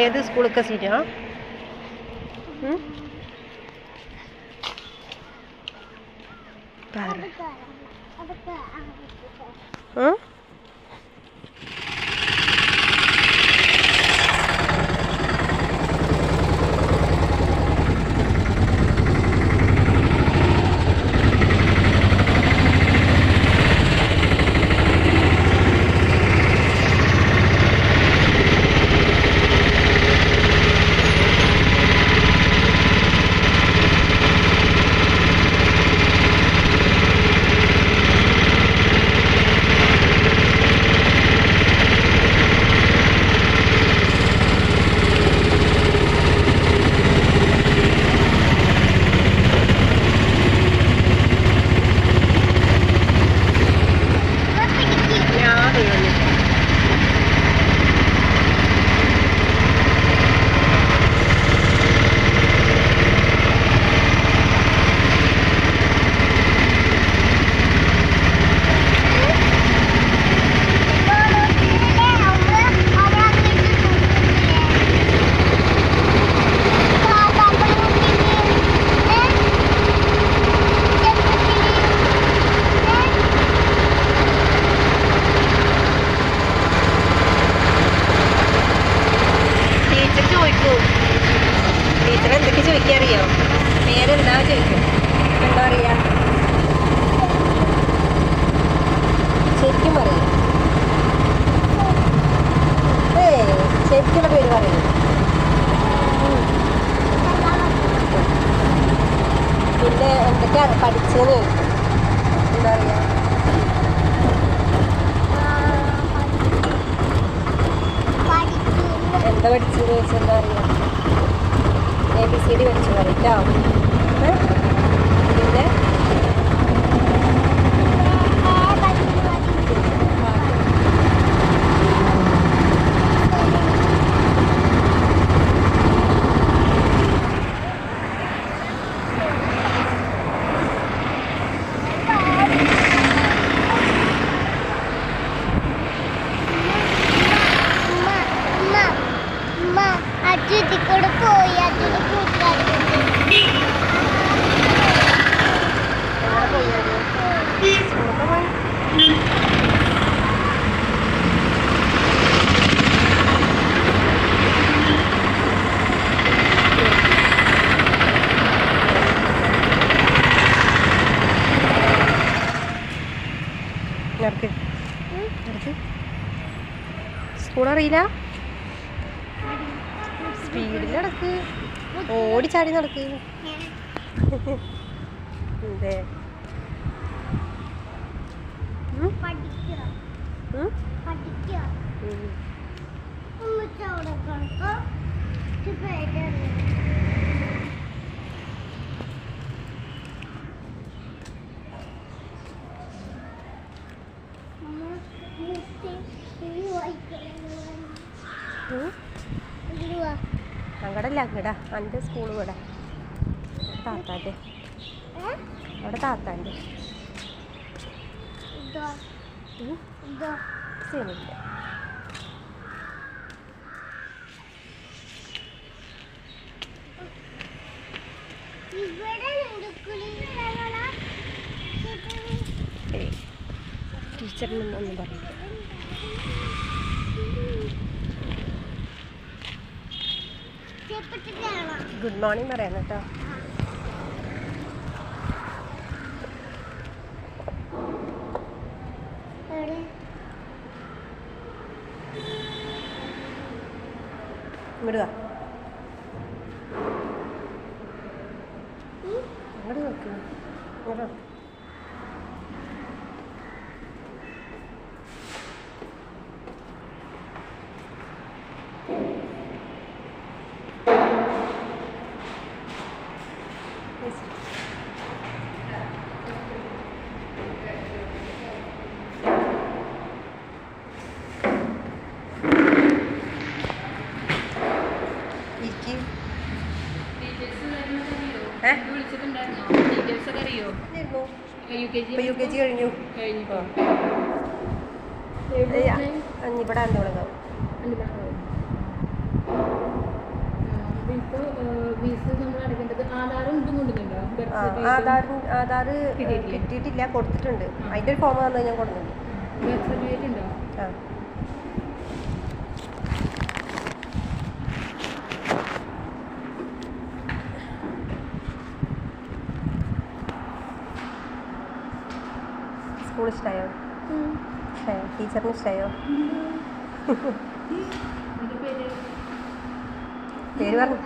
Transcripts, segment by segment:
ഏത് സ്കൂളൊക്കെ സീറ്റാ? ടീച്ചർ എന്തൊക്കെ ചോദിക്കാറിയോ? പേരെന്താ ചോദിക്കും. എന്താ പറയാ? ശരിക്കും പറയും. ശരിക്കുള്ള പേര് പറയും. പിന്നെ എന്തൊക്കെയാ പഠിച്ചതെന്ന് ചോദിക്കും. എന്താ പറയാ? എന്താ പഠിച്ചത് ചോദിച്ചാൽ എന്താ പറയുക? ABCD പഠിച്ചു പറയിട്ടോ. പിന്നെ സ്കൂളറിയില്ല. സ്പീഡിൽ നടക്ക്, ഓടിച്ചാടി നടക്ക്. അതെ അങ്ങടല്ല അങ്ങടാ എൻ്റെ സ്കൂൾ ഇവിടെ താത്താൻ്റെ അവിടെ താത്താൻ്റെ ശരിയില്ല. ടീച്ചറിനൊന്നും പറയില്ല. ഗുഡ് മോർണിംഗ് പറയാം കേട്ടോ. ഇങ്ങോട്ട് വാ, അങ്ങോട്ട് നോക്ക്, ഇങ്ങോട്ട് നോക്ക്. UKG കഴിഞ്ഞു. ഇവിടെ അഞ്ചോളങ്ങാവും. ആധാർ കിട്ടിയിട്ടില്ല, കൊടുത്തിട്ടുണ്ട്. അതിൻ്റെ ഒരു ഫോം വന്നത് ഞാൻ കൊടുക്കുന്നുണ്ട്. ആ സ്കൂൾ ഇഷ്ടമായോ? ടീച്ചറിന് ഇഷ്ടമായോ? പേര് പറഞ്ഞു.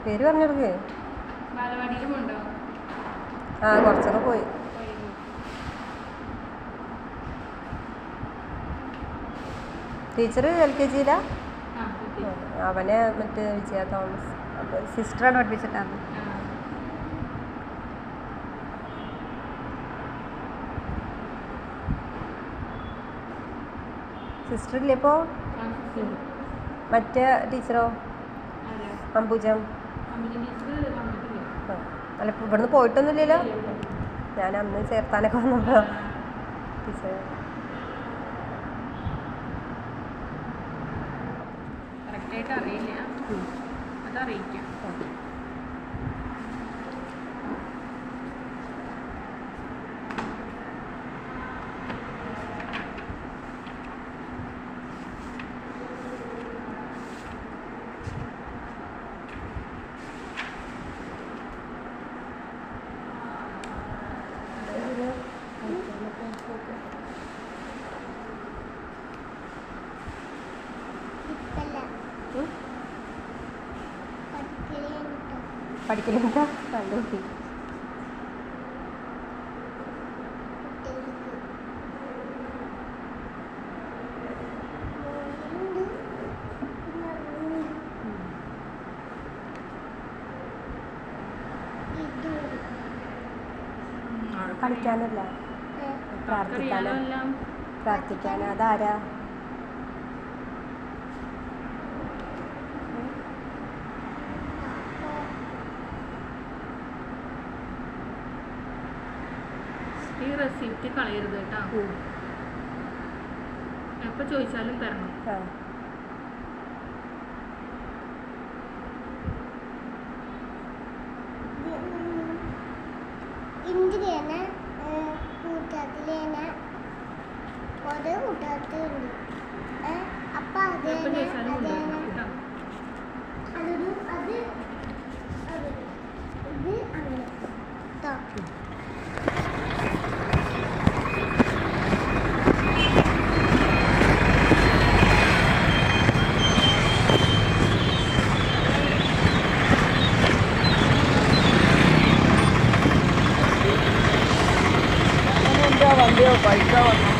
പേര് പറഞ്ഞെടുക്കേ. ആ കുറച്ചൊക്കെ പോയി. ടീച്ചർ LKG അവനെ മറ്റേ വിജയ തോമസ് സിസ്റ്ററാണ് പഠിപ്പിച്ചിട്ടാണ്. സിസ്റ്റർ ഇല്ലേ ഇപ്പോൾ? മറ്റേ ടീച്ചറോ? അംബുജം. അല്ല ഇവിടുന്ന് പോയിട്ടൊന്നുമില്ലല്ലോ. ഞാൻ അന്ന് ചേർത്താനൊക്കെ വന്നപ്പോൾ ടീച്ചർ അറിയില്ല, അതറിയിക്കാം. പഠിക്കലുണ്ടോ? കണ്ടു കുട്ടി കളിക്കാനല്ല, പ്രാർത്ഥിക്കാനോ? അതാരാ? ഈ റെസിപ്റ്റ് കളയരുത് കേട്ടോ. എപ്പോൾ ചോദിച്ചാലും തരണം. ഇന്ത്യനെ കൂട്ടത്തിലേനെ ഓരോ കൂട്ടത്തിലുണ്ട്. അപ്പം അതൊരു അത് ഇത് അങ്ങനെ കേട്ടോ. വണ്ടിയോ ബൈക്കോ വന്നു.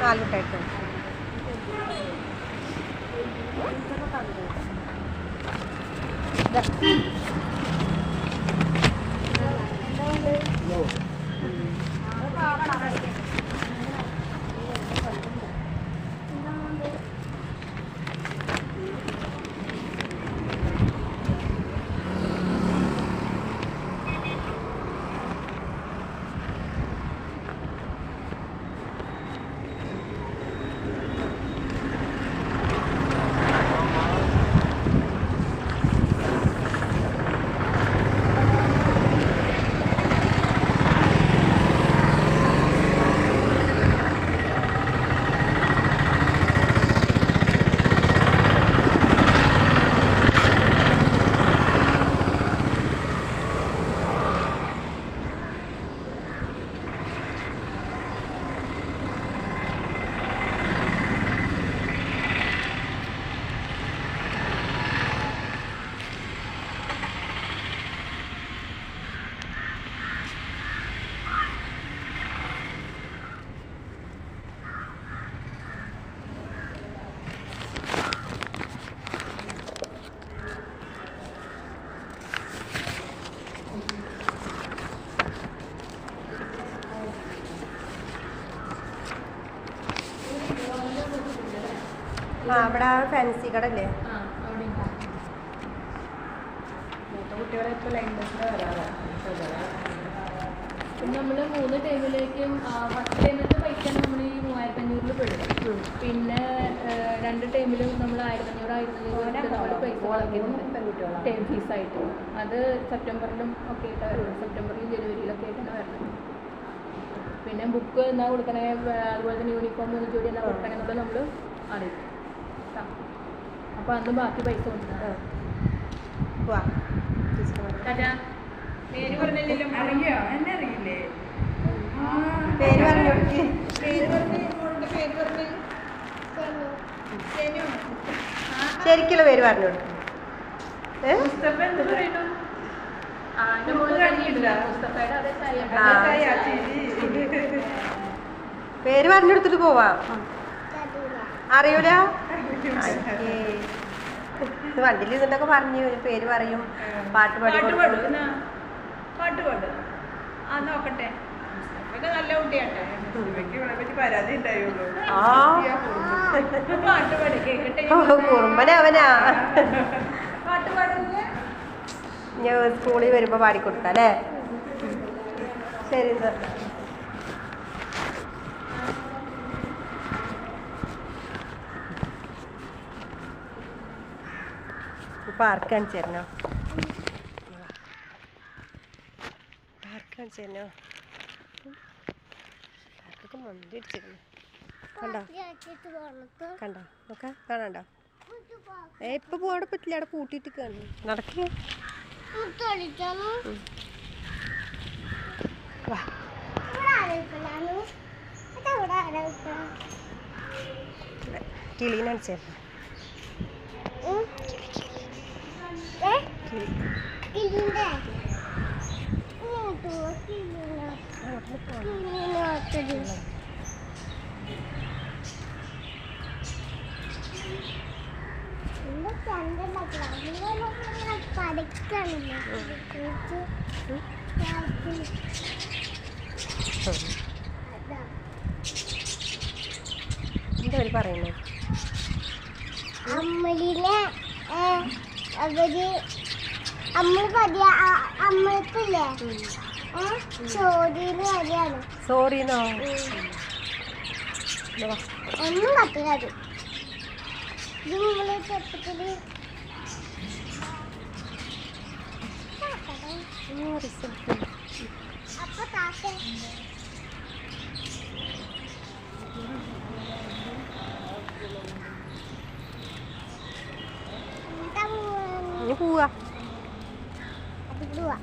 നാലുട്ടായിട്ട് ആ അവിടെ ഫാൻസി കട അല്ലേ? ആ അവിടെ ഉണ്ട്. കുട്ടികളെ ഇപ്പോൾ ലൈൻ ബസ്സിന് വരാതെ പിന്നെ നമ്മൾ 3 ടൈമിലേക്കും ഫസ്റ്റ് ടൈമിലത്തെ പൈസ നമ്മൾ ഈ 3500 പെടും. പിന്നെ 2 ടൈമിലും നമ്മൾ 1500 നമ്മൾ പൈസ കളക്കുന്നുണ്ട് ടൈം ഫീസായിട്ട്. അത് സെപ്റ്റംബറിലും ഒക്കെ ആയിട്ടാണ് വരുന്നത്. സെപ്റ്റംബറിലും ജനുവരിയിലൊക്കെ ആയിട്ടാണ് വരുന്നത്. പിന്നെ ബുക്ക് എന്നാ കൊടുക്കണേ, അതുപോലെ തന്നെ യൂണിഫോം 3 ജോഡി എന്നാ കൊടുക്കണേ എന്നുള്ളത് നമ്മൾ അറിയിക്കും. അപ്പോൾ അന്ന് ബാക്കി പൈസ കൊടുക്കണം. പോവാ പേര് പറഞ്ഞില്ലല്ലോ. അറിയോ? എന്നെ അറിയില്ലേ? പേര് പറഞ്ഞു കൊടുക്ക്. ശരിക്കുള്ള പേര് പറഞ്ഞു കൊടുക്കും. മുസ്തഫ എന്ത് പറയുന്നു? എൻ്റെ മോള് തന്നെയുണ്ട് മുസ്തഫയുടെ അതേ കാര്യം. പേര് പറഞ്ഞു കൊടുത്തിട്ട് പോവാം. അറിയൂല? വണ്ടിയിൽ ഇരുന്നിട്ടൊക്കെ പറഞ്ഞു പേര് പറയും, പാട്ട് പാടി കൊടുക്കും. പാട്ട് പാട്. ആ നോക്കട്ടെ. മുസ്തഫയൊക്കെ നല്ല കുട്ടിയാട്ടെ. മുസ്തഫയ്ക്ക് ഇവിടെ പറ്റി പരാതി ഉണ്ടായുള്ളൂ. ആ പാട്ട് പാടി കേൾക്കട്ടെ. കുറുമ്പനവനാ. പാട്ട് പാടുന്നത് ഞാൻ സ്കൂളിൽ വരുമ്പോൾ പാടിക്കൊടുക്കാം അല്ലേ? ശരി സാർ. പാർക്ക് കാണിച്ചു തരണോ? പാർക്ക് കാണിച്ചു തരണോ? പാർക്കൊക്കെ മന്തി അടിച്ചിരുന്നു. കണ്ടോ കണ്ടോ നോക്കാം, കാണാണ്ടോ? ഇപ്പൊ പോകാൻ പറ്റില്ല, അവിടെ കൂട്ടിയിട്ട് കാണുന്നു. നടക്കേ വാ. കിളീനെ അടിച്ചു തരണം. എന്താ അവര് പറയുന്നത്? അമ്മലിനെ അവര് അമ്മ പറയാ അമ്മക്കില്ലേ ചോദ്യം വരെയാണ്. സോറിന്നോ? ഒന്നും പറ്റില്ല. ഇത് നമ്മള് ചെറുപ്പത്തില് അപ്പൊ താത്ത പോവാ. പോവാ.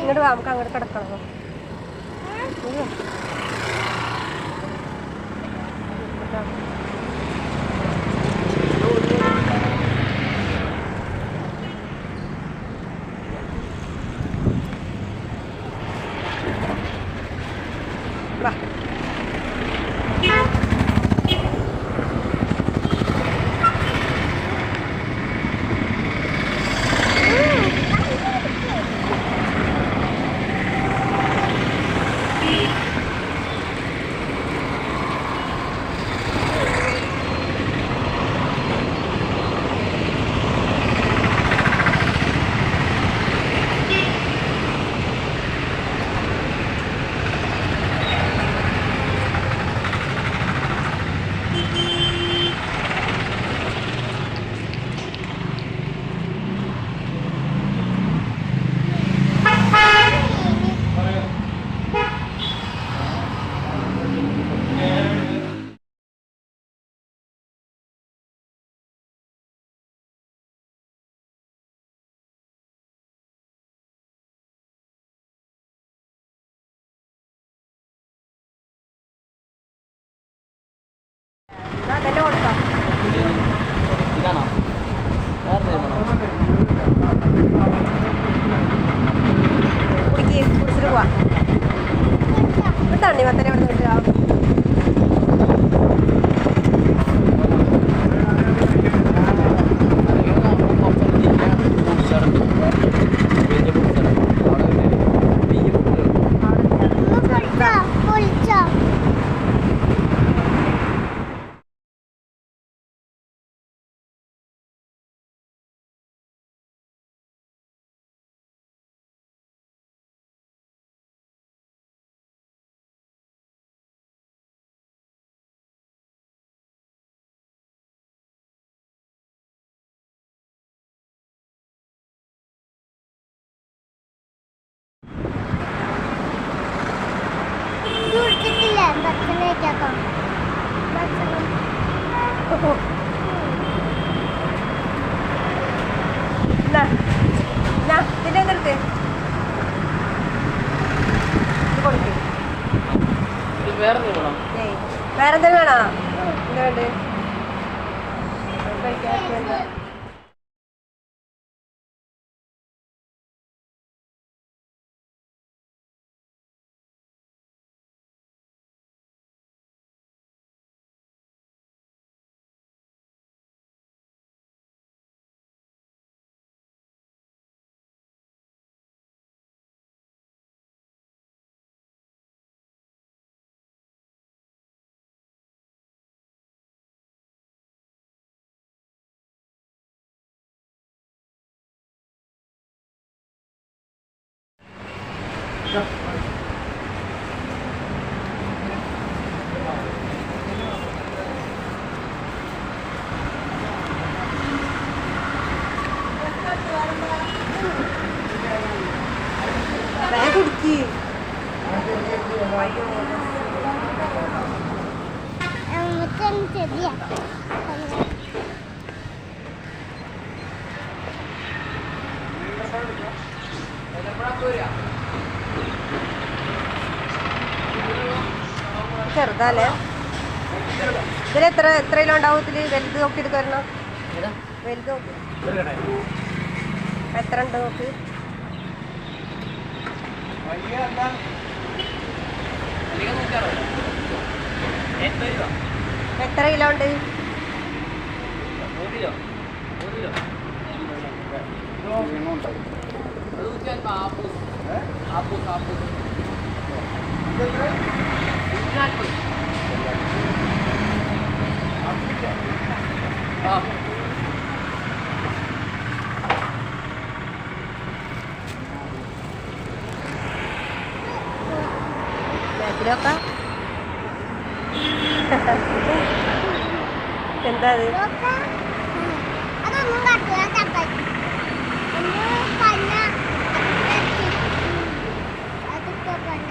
ഇങ്ങോട്ട് വാ, നമുക്ക് അങ്ങോട്ട് കിടക്കണം. വാ. പോവാ. തണ്ണിമത്തനെ അവിടെ നിന്ന് കിട്ടുക. പൊളിച്ചോ കുടിച്ചിട്ടില്ല ഭക്ഷണം കഴിക്കാത്തോ ഭക്ഷണം പിന്നെ എന്തെടുത്ത് വേറെന്തെങ്കിലും വേണോ? എന്താ വേണ്ടത്? കഴിക്കാത്ത കുടിക്ക്. നമുക്കൊന്ന് ശരിയാ ചെറുതാല്ലേ? ഇതിലെത്ര കിലോ ഉണ്ടാവും? ഇതിൽ വലുത് നോക്കിയിട്ട് വരണം. വലുത് നോക്കി എത്ര ഉണ്ട് നോക്ക്. എത്ര കിലോ ഉണ്ട്? ബാക്കിലൊക്കെ എന്താ അത്? അതൊന്നും കട്ടില്ല ചപ്പാത്തി പന്ന അതൊക്കെ പന്ന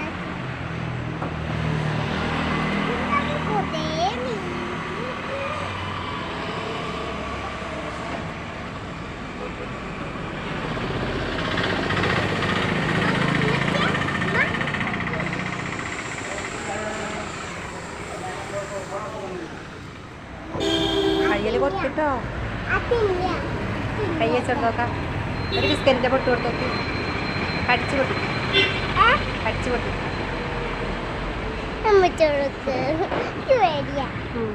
കയ്യിൽ കൊടുത്തിട്ടോ. അതില്ല കൈ വെച്ചോട്ട് നോക്കാം. ഒരു ബിസ്ക്കറ്റിൻ്റെ പൊട്ട് കൊടുത്ത് നോക്കി. കടിച്ചു പൊട്ടി. കടിച്ചു പൊട്ടി. അമ്മച്ചോടൊക്കെ പേടിയാ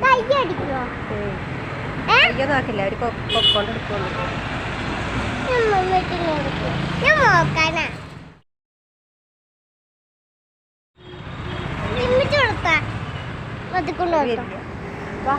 കൈ അടിക്കോ കയ്യൊന്നും ആക്കില്ല. അവർ പൊക്കോണ്ട് എടുക്കുള്ളൂ. അമ്മമ്മയ്ക്ക് കൊടുക്കും ഞാൻ നോക്കാനാ അമ്മച്ച കൊടുക്കാ അതുകൊണ്ട് വരില്ല. വാ.